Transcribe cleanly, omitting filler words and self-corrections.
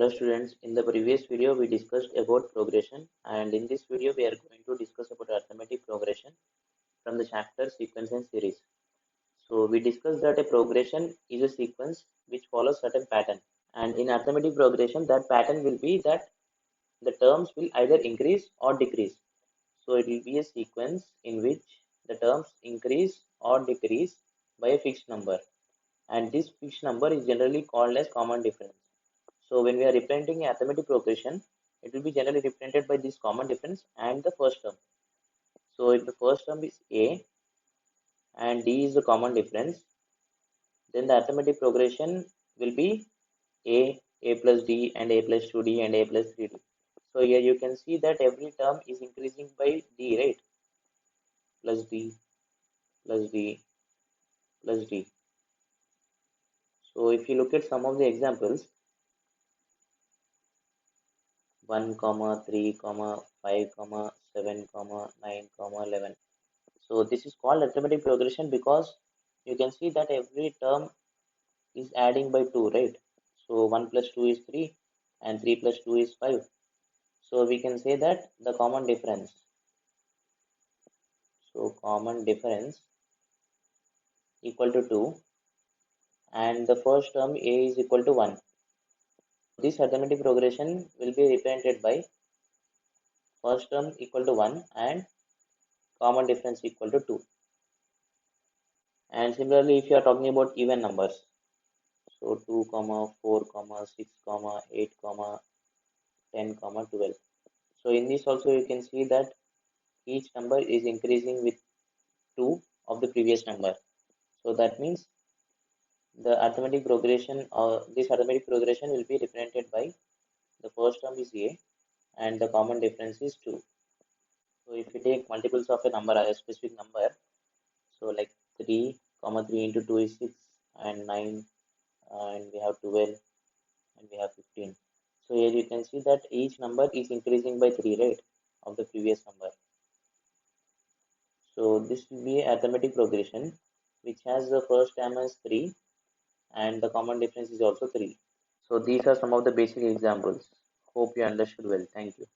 Hello students, in the previous video we discussed about progression, and in this video we are going to discuss about arithmetic progression from the chapter sequence and series. So we discussed that a progression is a sequence which follows certain pattern, and in arithmetic progression that pattern will be that the terms will either increase or decrease. So it will be a sequence in which the terms increase or decrease by a fixed number, and this fixed number is generally called as common difference. So when we are representing arithmetic progression, it will be generally represented by this common difference and the first term. So if the first term is A and D is the common difference, then the arithmetic progression will be A plus D and A plus 2D and A plus 3D. So here you can see that every term is increasing by D, right? Plus D, plus D, plus D. So if you look at some of the examples, 1, 3, 5, 7, 9, 11. So this is called arithmetic progression because you can see that every term is adding by 2, right? So 1 plus 2 is 3 and 3 plus 2 is 5. So we can say that the common difference. So common difference equal to 2 and the first term A is equal to 1. This arithmetic progression will be represented by first term equal to 1 and common difference equal to 2. And similarly, if you are talking about even numbers, so 2, 4, 6, 8, 10, 12. So in this also you can see that each number is increasing with 2 of the previous number. So that means the arithmetic progression or this arithmetic progression will be represented by the first term is A and the common difference is 2. So if you take multiples of a number, a specific number, so like 3, 3 into 2 is 6 and 9 and we have 12 and we have 15. So here you can see that each number is increasing by 3, right, of the previous number. So this will be arithmetic progression which has the first term as 3 and the common difference is also 3. So these are some of the basic examples. Hope you understood well. Thank you.